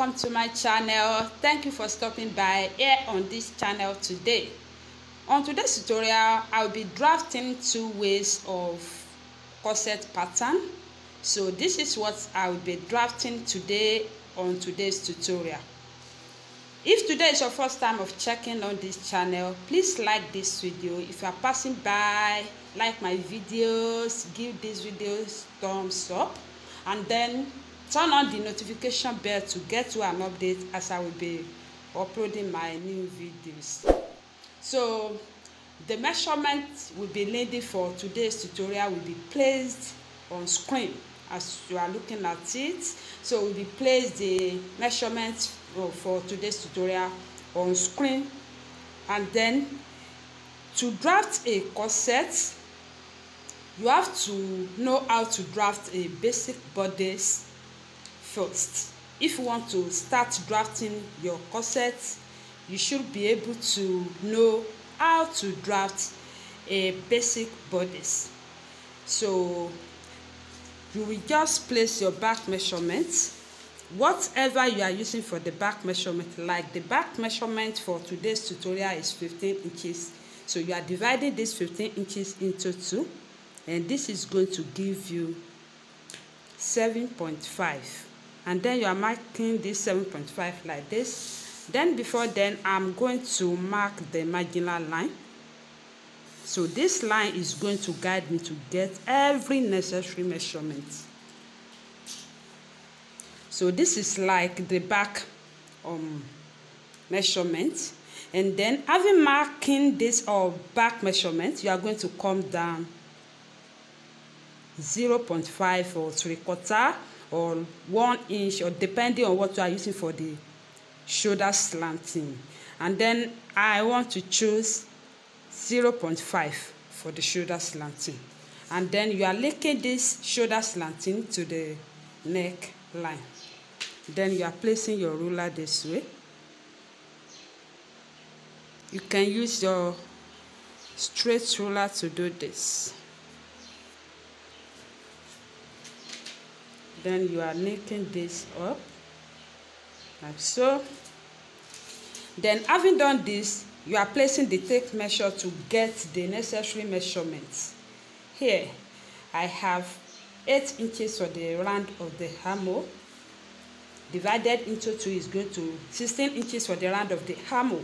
welcome to my channel. Thank you for stopping by here on this channel today. On today's tutorial, I'll be drafting 2 ways of corset pattern. So this is what I'll be drafting today on today's tutorial. If today is your first time of checking on this channel, please like this video. If you are passing by, like my videos, give these videos thumbs up, and then turn on the notification bell to get to an update as I will be uploading my new videos. So the measurement will be needed for today's tutorial will be placed on screen as you are looking at it. So we will place the measurements for today's tutorial on screen, and then to draft a corset you have to know how to draft a basic bodice first. If you want to start drafting your corset, you should be able to know how to draft a basic bodice. So you will just place your back measurements, whatever you are using for the back measurement. Like the back measurement for today's tutorial is 15 inches. So you are dividing this 15 inches into 2, and this is going to give you 7.5. And then you are marking this 7.5 like this. Then before then, I'm going to mark the marginal line. So this line is going to guide me to get every necessary measurement. So this is like the back measurement. And then having marking this back measurement, you are going to come down 0.5 or 3/4 or 1 inch, or depending on what you are using for the shoulder slanting. And then I want to choose 0.5 for the shoulder slanting. And then you are linking this shoulder slanting to the neck line. Then you are placing your ruler this way. You can use your straight ruler to do this. Then you are linking this up like so. Then having done this, you are placing the tape measure to get the necessary measurements. Here I have 8 inches for the round of the hammer. Divided into 2 is going to 16 inches for the round of the hammer.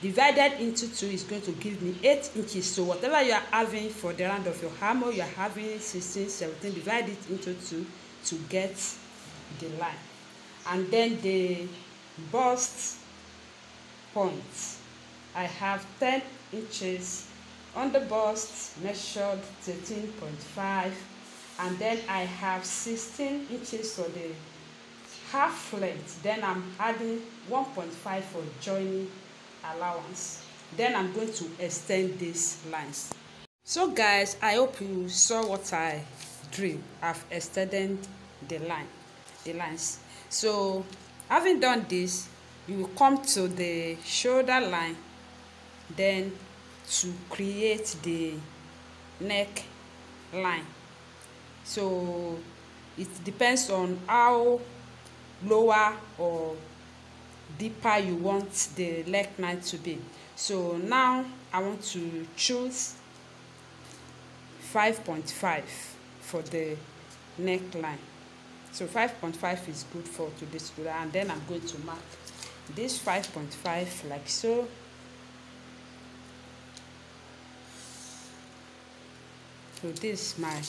Divided into 2 is going to give me 8 inches. So whatever you are having for the round of your hammer, you are having 16, 17. Divide it into 2 to get the line. And then the bust point, I have 10 inches on the bust, measured 13.5, and then I have 16 inches for the half length. Then I'm adding 1.5 for joining allowance. Then I'm going to extend these lines. So guys, I hope you saw what I drew. I've extended the lines. So having done this, you will come to the shoulder line, then to create the neck line. So it depends on how lower or deeper you want the neckline to be. So now I want to choose 5.5 for the neckline. So 5.5 is good for today's tutorial, and then I'm going to mark this 5.5 like so. So this is my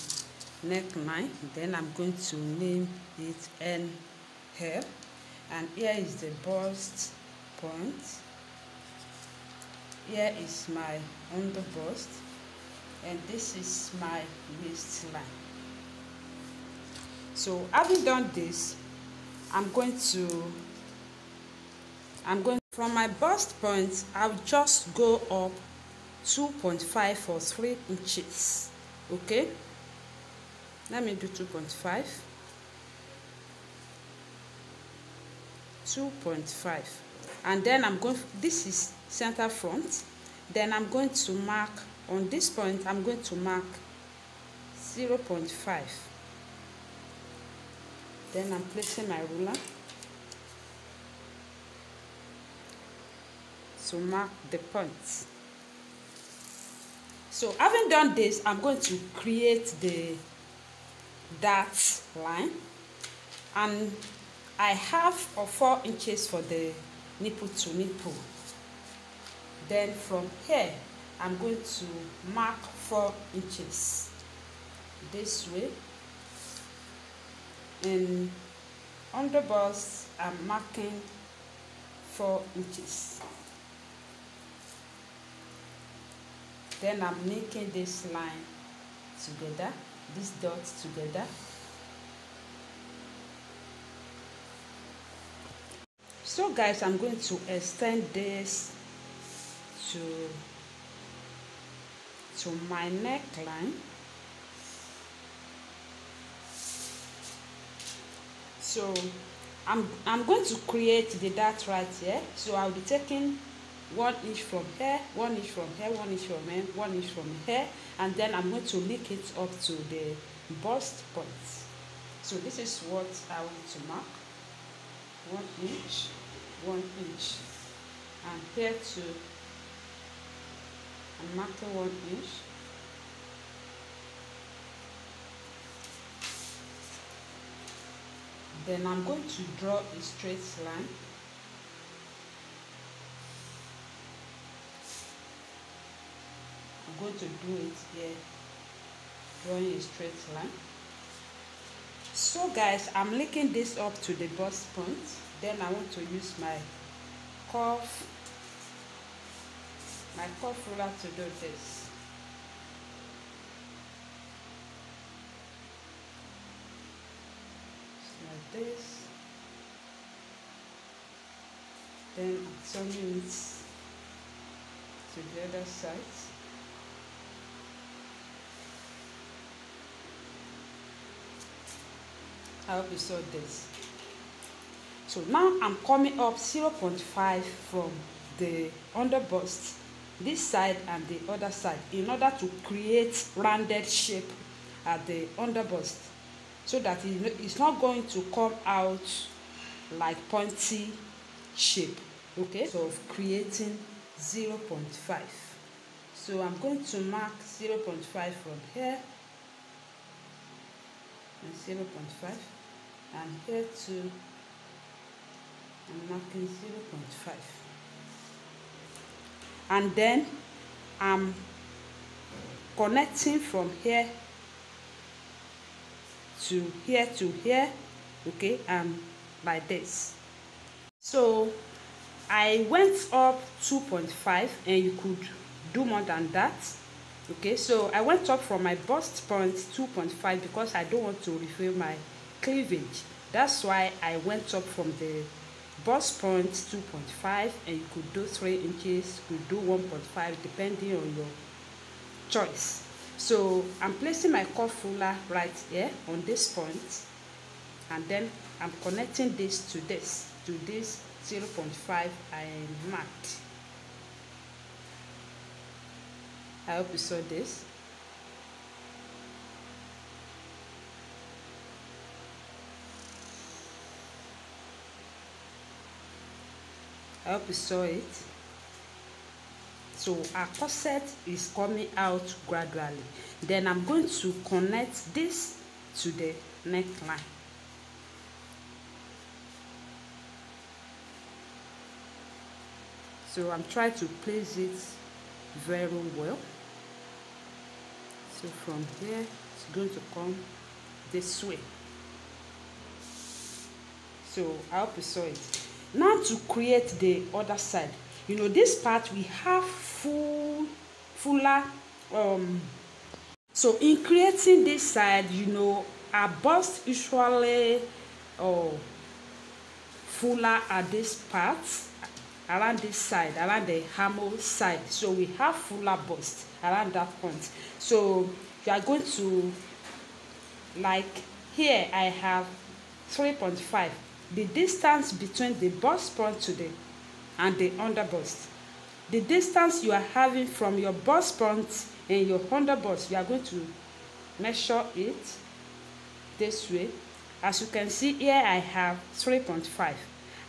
neckline. Then I'm going to name it N here, and here is the bust point. Here is my under bust, and this is my waistline. So having done this, I'm going from my bust point, I'll just go up 2.5 or 3 inches. Okay, let me do 2.5. 2.5, and then I'm going, this is center front. Then I'm going to mark on this point, I'm going to mark 0.5. Then I'm placing my ruler. to mark the points. So having done this, I'm going to create the dart line, and I have 4 inches for the nipple to nipple. Then from here, I'm going to mark 4 inches this way, and on the bust I'm marking 4 inches. Then I'm making this line together, these dots together. So guys, I'm going to extend this to my neckline. So I'm going to create the dart right here. So I'll be taking 1 inch from here, 1 inch from here, 1 inch from here, 1 inch from here, and then I'm going to link it up to the bust point. So this is what I want to mark: 1 inch, 1 inch, and here too I'm marking 1 inch. Then I'm going to draw a straight line. I'm going to do it here, drawing a straight line. So guys, I'm linking this up to the bust point. Then I want to use my cuff ruler to do this. Like this. Then I'm turning it to the other side. I hope you saw this. So now I'm coming up 0.5 from the under bust, this side and the other side, in order to create rounded shape at the under bust, so that it's not going to come out like pointy shape. Okay, so creating 0.5. So I'm going to mark 0.5 from here and 0.5, and here too I'm marking 0.5, and then I'm connecting from here to here, okay, and like this. So I went up 2.5, and you could do more than that. Okay, so I went up from my bust point 2.5 because I don't want to reveal my cleavage. That's why I went up from the bust point 2.5, and you could do 3 inches, you could do 1.5, depending on your choice. So I'm placing my cuff ruler right here on this point, and then I'm connecting this to this 0.5 I marked. I hope you saw this. I hope you saw it. So our corset is coming out gradually. Then I'm going to connect this to the neckline. So I'm trying to place it very well. So from here, it's going to come this way. So I hope you saw it. Now to create the other side, you know, this part we have fuller. So in creating this side, you know, our bust usually fuller at this part, around this side, around the hammer side. So we have fuller bust around that point. So you are going to, like here I have 3.5. The distance between the bust point to the and the under bust, the distance you are having from your bust point and your under bust, you are going to measure it this way. As you can see here, I have 3.5,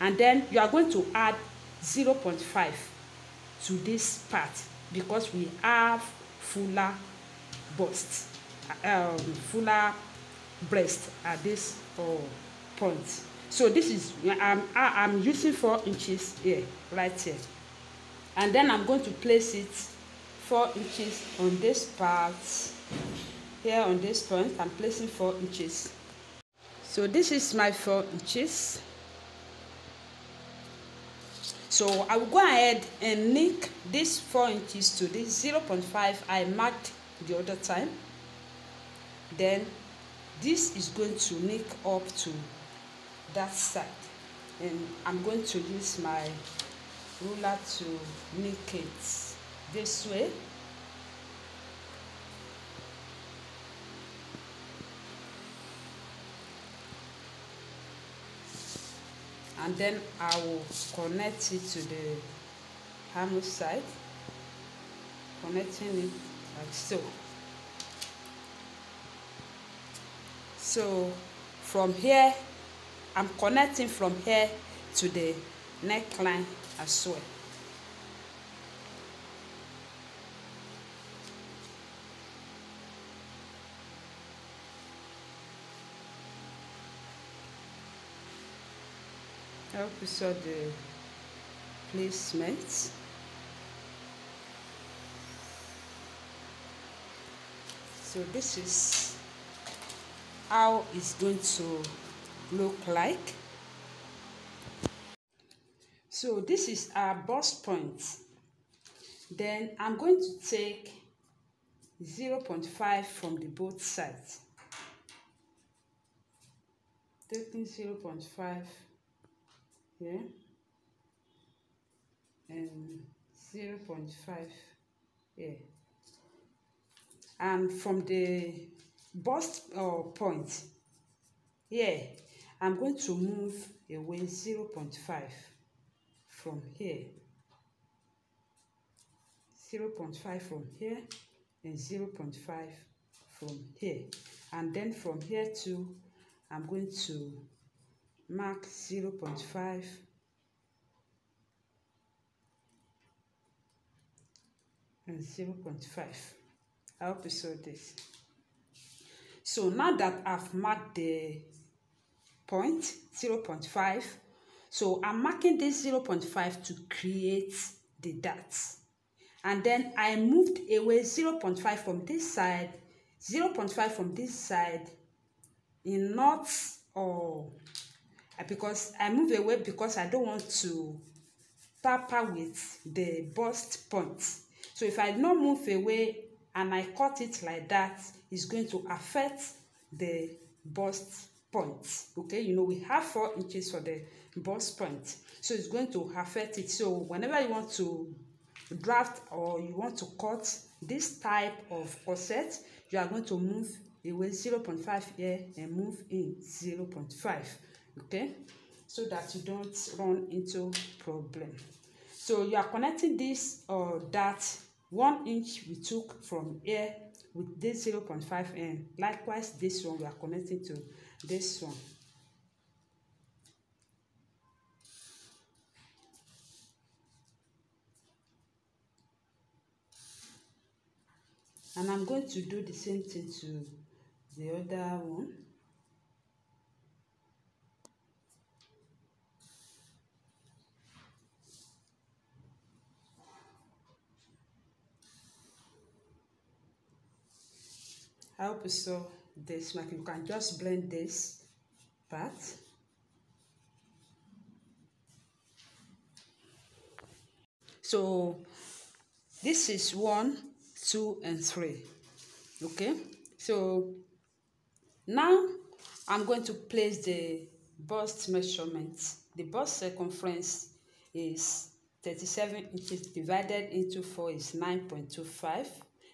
and then you are going to add 0.5 to this part because we have fuller bust, fuller breast at this point. So this is I'm using 4 inches here, right here, and then I'm going to place it 4 inches on this part here. On this point I'm placing 4 inches. So this is my 4 inches. So I will go ahead and nick this 4 inches to this 0.5 I marked the other time. Then this is going to nick up to that side, and I'm going to use my ruler to nick it this way. And then I will connect it to the hammer side, connecting it like so. So from here, I'm connecting from here to the neckline as well. I hope you saw the placement. So this is how it's going to look like. So this is our bust point. Then I'm going to take 0.5 from the both sides. Taking 0.5 here and 0.5 here. And from the bust point here, I'm going to move away 0.5 from here. 0.5 from here and 0.5 from here. And then from here too, I'm going to mark 0.5 and 0.5. I hope you saw this. So now that I've marked the point 0.5, so I'm marking this 0.5 to create the dots. And then I moved away 0.5 from this side, 0.5 from this side in knots, or because I move away because I don't want to tamper with the bust point. So if I don't move away and I cut it like that, it's going to affect the bust point. Okay, you know, we have 4 inches for the bust point, so it's going to affect it. So whenever you want to draft or you want to cut this type of corset, you are going to move away 0.5 here and move in 0.5. okay, so that you don't run into problem. So you are connecting this that 1 inch we took from here with this 0.5, and likewise this one we are connecting to this one. And I'm going to do the same thing to the other one. I hope you saw this. You can just blend this part. So this is 1, 2, and 3. Okay, so now I'm going to place the bust measurements. The bust circumference is 37 inches divided into 4 is 9.25.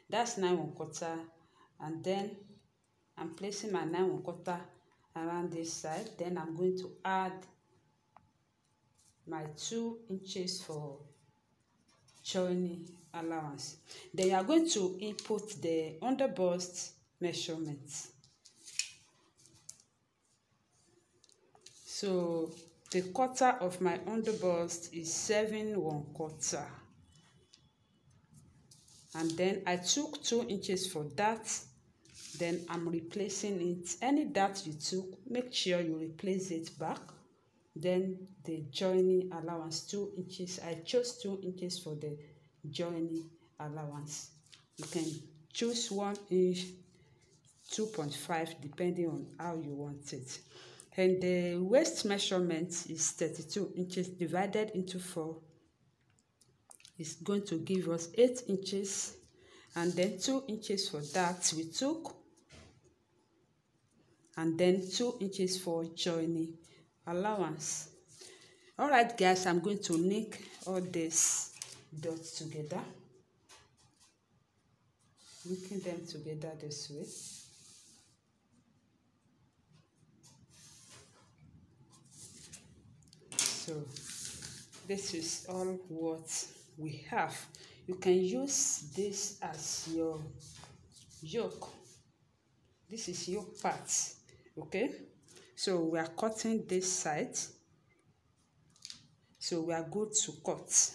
That's 9 1/4. And then I'm placing my 9 1/4 around this side. Then I'm going to add my 2 inches for joining allowance. Then you are going to input the under bust measurements. So the quarter of my under bust is 7 1/4. and then I took 2 inches for that. Then I'm replacing it. Any dart you took, make sure you replace it back. Then the joining allowance 2 inches. I chose 2 inches for the joining allowance. You can choose 1 inch, 2.5 depending on how you want it. And the waist measurement is 32 inches divided into 4. It's going to give us 8 inches, and then 2 inches for that we took, and then 2 inches for joining allowance. All right guys, I'm going to knit all these dots together, knitting them together this way. So this is all what we have. You can use this as your yoke. This is yoke part. Okay, so we are cutting this side, so we are good to cut.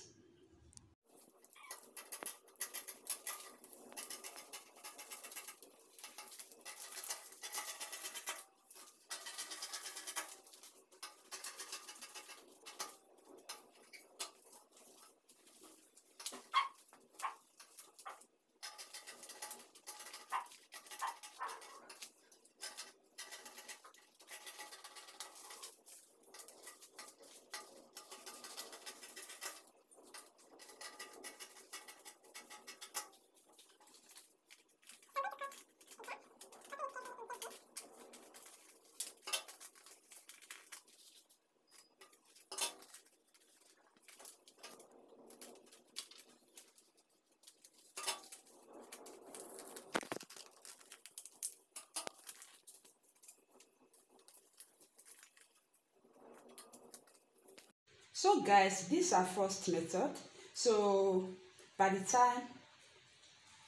So guys, this is our first method. So by the time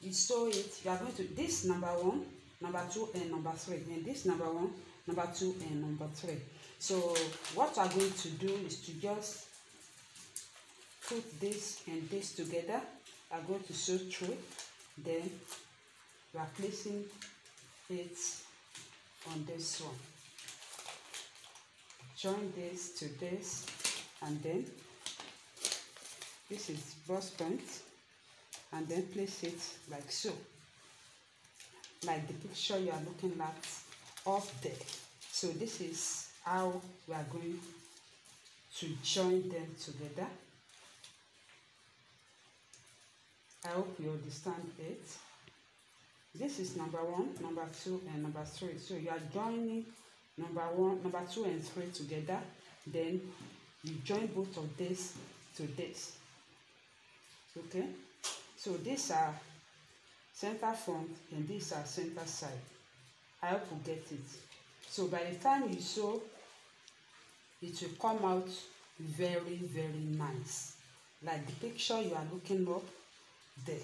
you sew it, you are going to this number 1, number 2, and number 3, and this number 1, number 2, and number 3. So what we are going to do is to just put this and this together. We are going to sew through, then we are placing it on this one. Join this to this, and then this is bust point, and then place it like so, like the picture you are looking at up there. So this is how we are going to join them together. I hope you understand it. This is number 1, number 2, and number 3. So you are joining number 1, number 2, and 3 together. Then you join both of this to this. Okay, so these are center front and these are center side. I hope you get it. So by the time you sew, it will come out very, very nice, like the picture you are looking up there.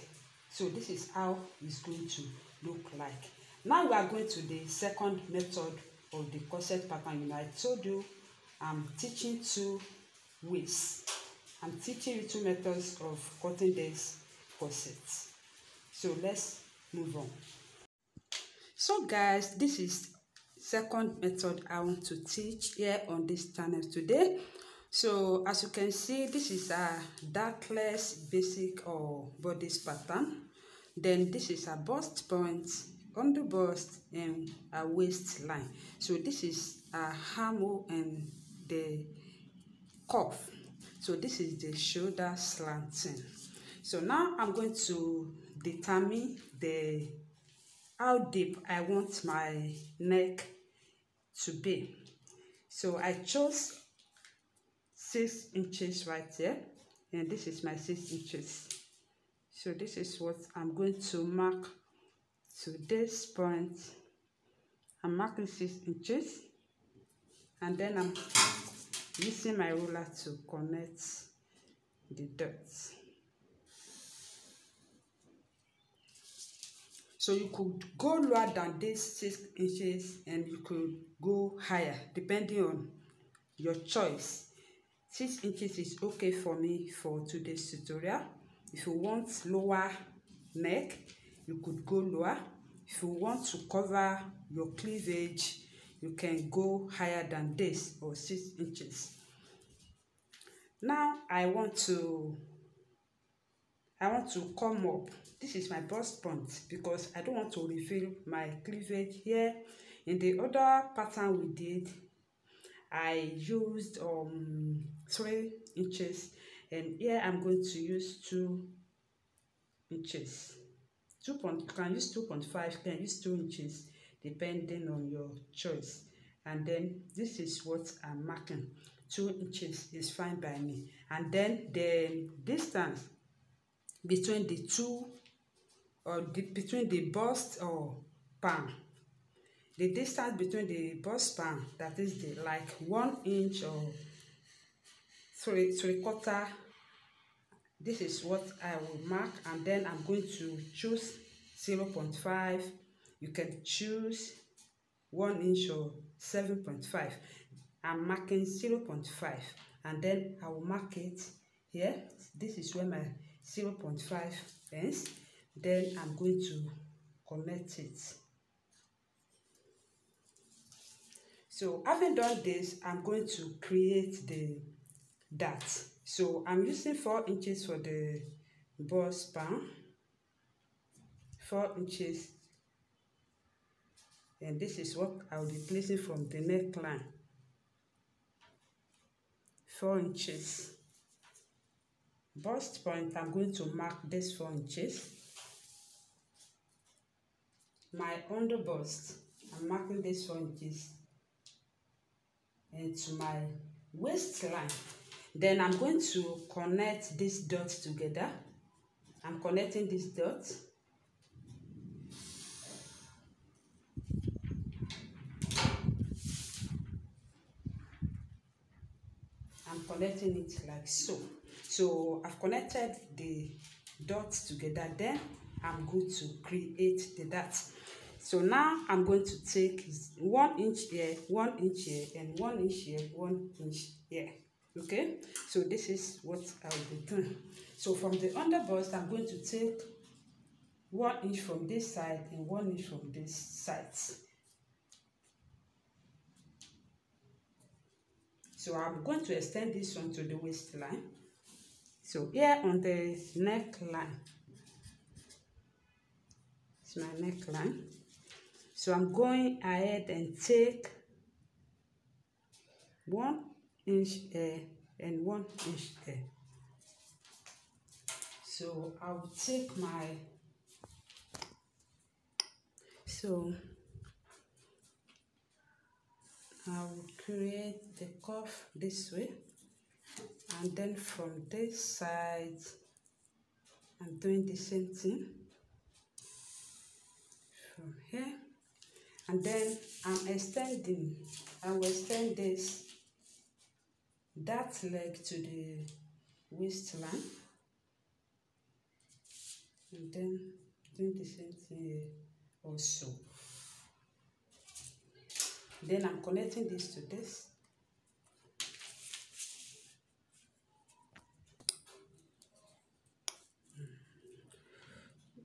So this is how it's going to look like. Now we are going to the second method of the corset pattern. You know, I told you I'm teaching 2 ways. I'm teaching you 2 methods of cutting this corset. So let's move on. So guys, this is second method I want to teach here on this channel today. So as you can see, this is a darkless basic or bodice pattern. Then this is a bust point, under bust, and a waistline. So this is a hammer and the cuff. So this is the shoulder slanting. So now I'm going to determine how deep I want my neck to be. So I chose 6 inches right here, and this is my 6 inches. So this is what I'm going to mark to this point. I'm marking 6 inches, and then I'm using my ruler to connect the dots. So you could go lower than this 6 inches, and you could go higher depending on your choice. 6 inches is okay for me for today's tutorial. If you want lower neck, you could go lower. If you want to cover your cleavage, you can go higher than this, or 6 inches. Now I want to come up. This is my bust point because I don't want to reveal my cleavage here. In the other pattern we did, I used 3 inches, and here I'm going to use 2 inches. You can use 2.5, you can use 2 inches depending on your choice. And then this is what I'm marking. 2 inches is fine by me. And then the distance between the two, or between the bust or palm, the distance between the bust palm, that is the like 1 inch or 3/4. This is what I will mark, and then I'm going to choose 0.5. You can choose 1 inch or 7.5. I'm marking 0.5, and then I will mark it here. This is where my 0.5 ends. Then I'm going to connect it. So having done this, I'm going to create the dart. So I'm using 4 inches for the bust palm, 4 inches, and this is what I will be placing from the neckline. 4 inches. Bust point, I'm going to mark this 4 inches. My under bust, I'm marking this 4 inches, and to my waistline. Then I'm going to connect these dots together. I'm connecting these dots. I'm connecting it like so. So I've connected the dots together. Then I'm going to create the dart. So now I'm going to take 1 inch here, 1 inch here, and 1 inch here, 1 inch here. Okay, so this is what I will be doing. So from the under bust, I'm going to take 1 inch from this side and 1 inch from this side. So I'm going to extend this one to the waistline. So here on the neckline, it's my neckline. So I'm going ahead and take 1 inch here and 1 inch here. So I'll take my, so I'll create the curve this way, and then from this side I'm doing the same thing from here, and then I'm extending. I will extend this that leg to the waistline, and then doing the same thing here also. Then I'm connecting this to this.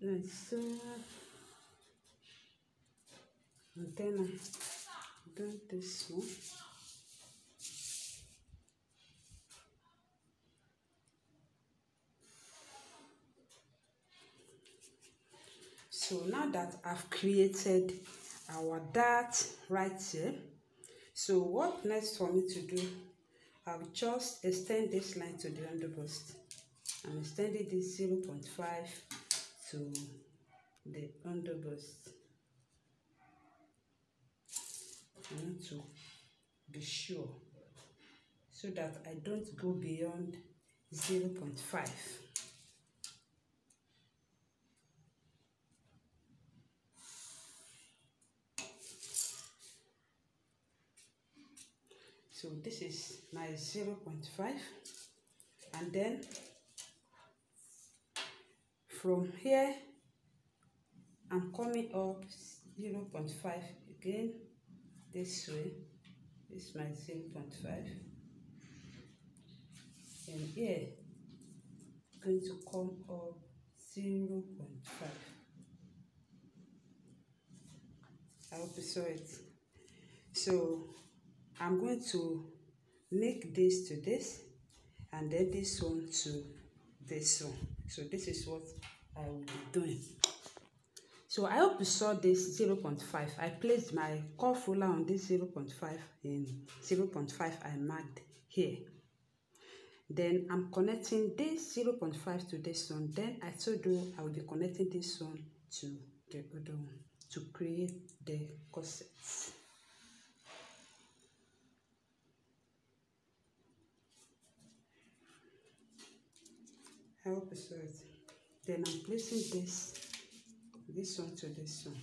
Like so. And then I'm doing this one. So now that I've created our dart right here, so what next for me to do, I'll just extend this line to the underbust. I'm extending this 0.5 to the underbust. I want to be sure so that I don't go beyond 0.5. So this is my 0.5, and then from here I'm coming up 0.5 again this way. This is my 0.5, and here I'm going to come up 0.5. I hope you saw it. So I'm going to make this to this, and then this one to this one. So this is what I will be doing. So I hope you saw this 0.5. I placed my curve ruler on this 0.5 and 0.5 I marked here. Then I'm connecting this 0.5 to this one. Then I told you I will be connecting this one to the other one to create the corset. I hope you saw it. Then I'm placing this one to this one.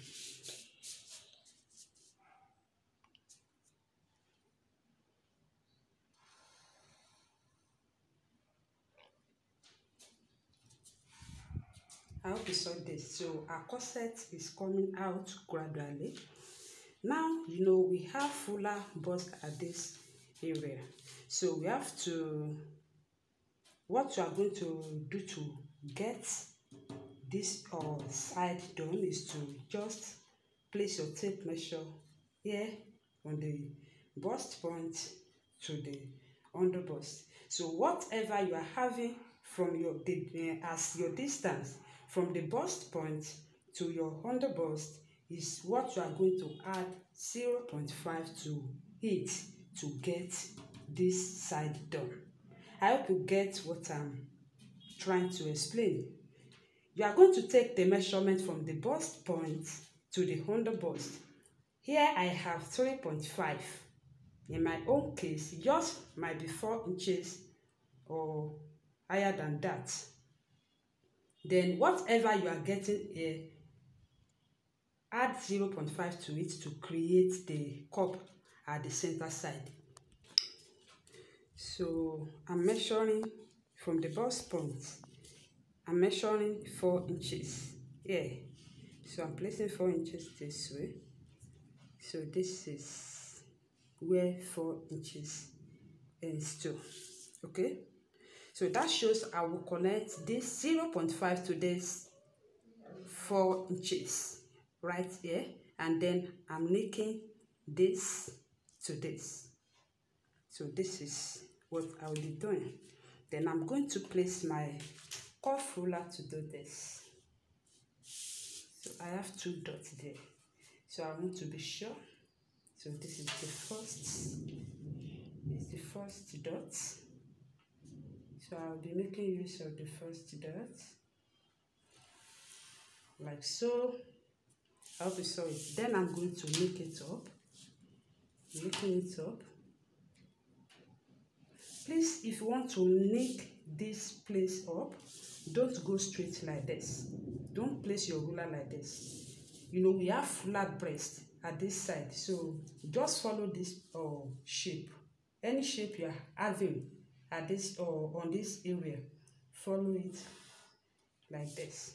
I hope you saw this. So our corset is coming out gradually. Now, you know, we have fuller bust at this area. So we have to, what you are going to do to get this side done is to just place your tape measure here on the bust point to the under bust. So whatever you are having from your as your distance from the bust point to your under bust is what you are going to add 0.5 to it to get this side done. I hope you get what I'm trying to explain. You are going to take the measurement from the bust point to the under bust. Here I have 3.5. In my own case, yours might be 4 inches or higher than that. Then whatever you are getting here, add 0.5 to it to create the cup at the center side. So I'm measuring from the bust point. I'm measuring 4 inches here. So I'm placing 4 inches this way. So this is where 4 inches ends to. Okay. So that shows I will connect this 0.5 to this 4 inches right here, and then I'm linking this to this. So this is what I will be doing. Then I'm going to place my curve ruler to do this. So I have 2 dots there. So I want to be sure. So this is the first dot. So I'll be making use of the first dot, like so. I hope you saw it. Then I'm going to make it up. Making it up. Please, if you want to make this place up, don't go straight like this. Don't place your ruler like this. You know, we have flat breast at this side, so just follow this shape. Any shape you are having at this or on this area, follow it like this.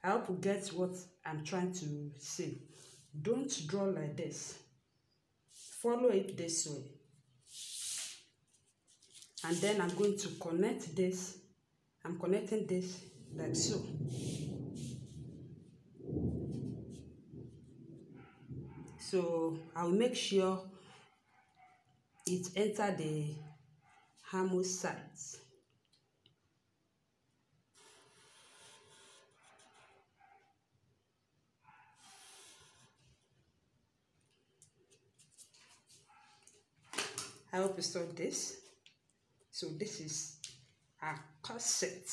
I hope you get what I'm trying to say. Don't draw like this. Follow it this way. And then I'm going to connect this. I'm connecting this like so. So I'll make sure it enter the hammer sides. I hope you saw this. So this is a corset.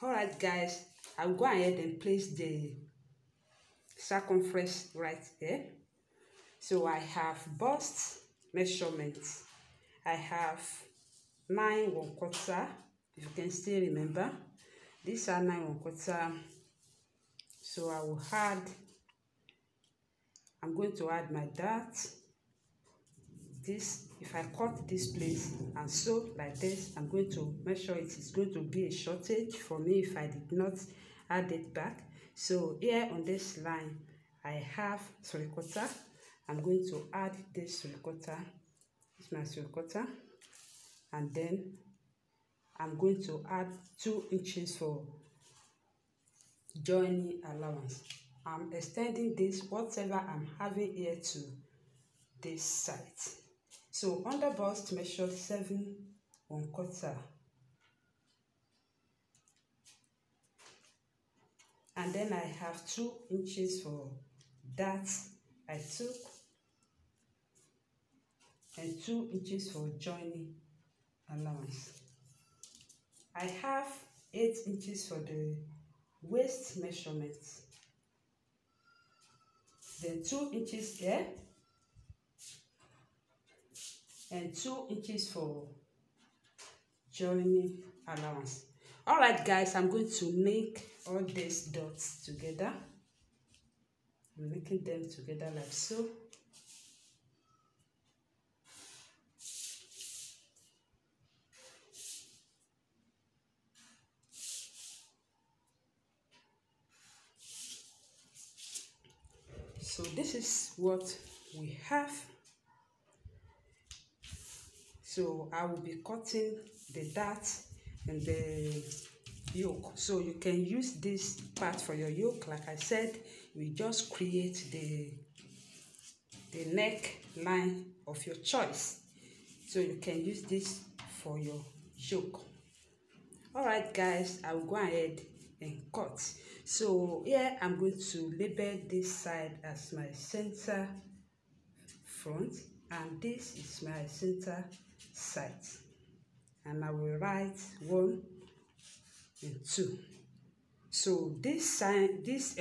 Alright guys, I'll go ahead and place the circumference right here. So I have bust measurements. I have 9 1/4. If you can still remember, these are 9 1/4. So I will add, I'm going to add my dart. This, if I cut this place and sew like this, I'm going to measure it. It's going to be a shortage for me if I did not add it back. So here on this line, I have 3/4. I'm going to add this 3/4. It's my 3/4, and then I'm going to add 2 inches for joining allowance. I'm extending this whatever I'm having here to this side. So under bust, measure 7 1/4, and then I have 2 inches for that I took, and 2 inches for joining allowance. I have 8 inches for the waist measurement, then 2 inches here, and 2 inches for joining allowance. All right guys, I'm going to make all these dots together. I'm making them together like so. So this is what we have. So I will be cutting the dart and the yoke. So you can use this part for your yoke. Like I said, we just create the neck line of your choice. So you can use this for your yoke. All right guys, I will go ahead and cut. So here I'm going to label this side as my center front, and this is my center side, and I will write 1 and 2. So this side, this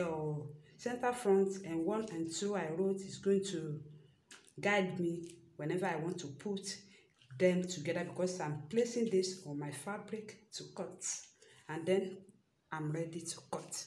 center front and 1 and 2 I wrote is going to guide me whenever I want to put them together, because I'm placing this on my fabric to cut, and then I'm ready to cut.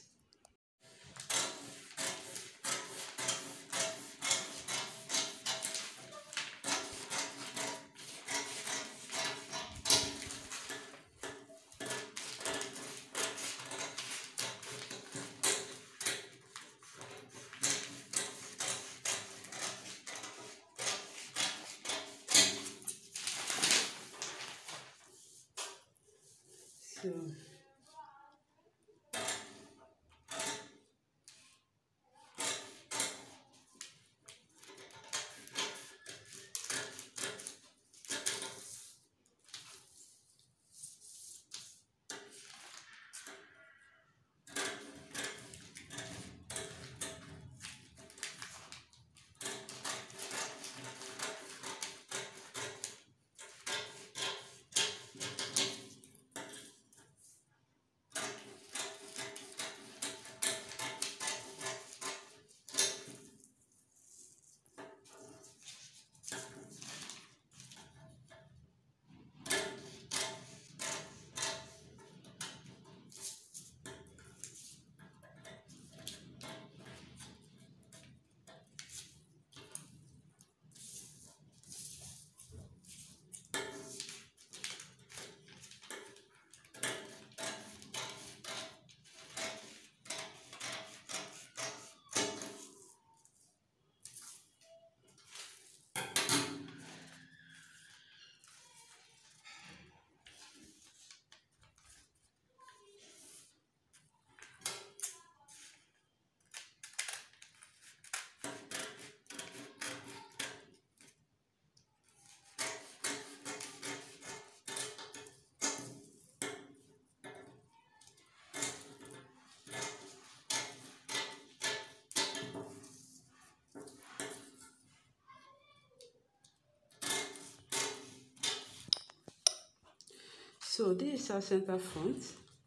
So this is our center front,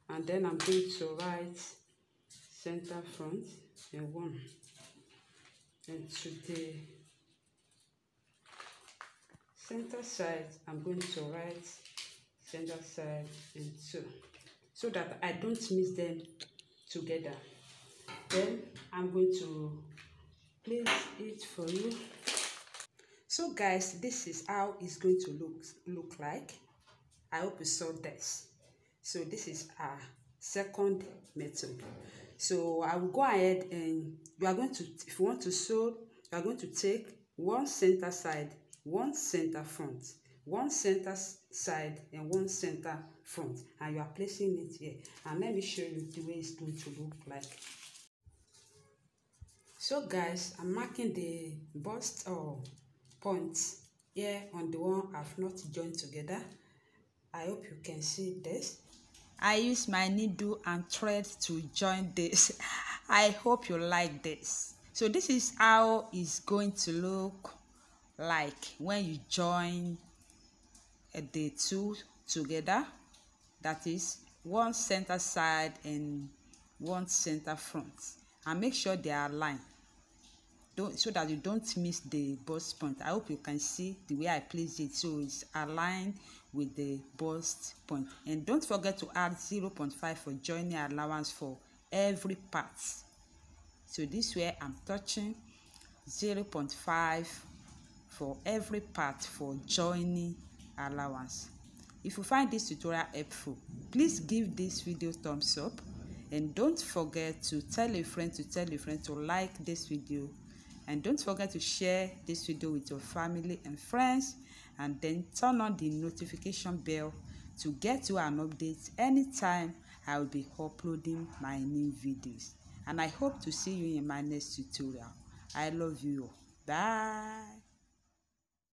and then I'm going to write center front and 1, and to the center side I'm going to write center side and 2, so that I don't mix them together. Then I'm going to place it for you. So guys, this is how it's going to look like. I hope you saw this. So this is our second method. So I will go ahead, and you are going to, if you want to sew, you are going to take 1 center side, 1 center front, one center side and one center front, and you are placing it here. And let me show you the way it's going to look like. So guys, I'm marking the bust points here on the one I've not joined together. I hope you can see this. I use my needle and thread to join this. I hope you like this. So this is how it's going to look like when you join the two together. That is one center side and one center front. And make sure they are aligned, so that you don't miss the bust point. I hope you can see the way I place it, so it's aligned with the bust point. And don't forget to add 0.5 for joining allowance for every part. So this way I'm touching 0.5 for every part for joining allowance. If you find this tutorial helpful, please give this video thumbs up, and don't forget to tell a friend to like this video, and don't forget to share this video with your family and friends, and then turn on the notification bell to get you an update anytime I will be uploading my new videos. And I hope to see you in my next tutorial. I love you. Bye.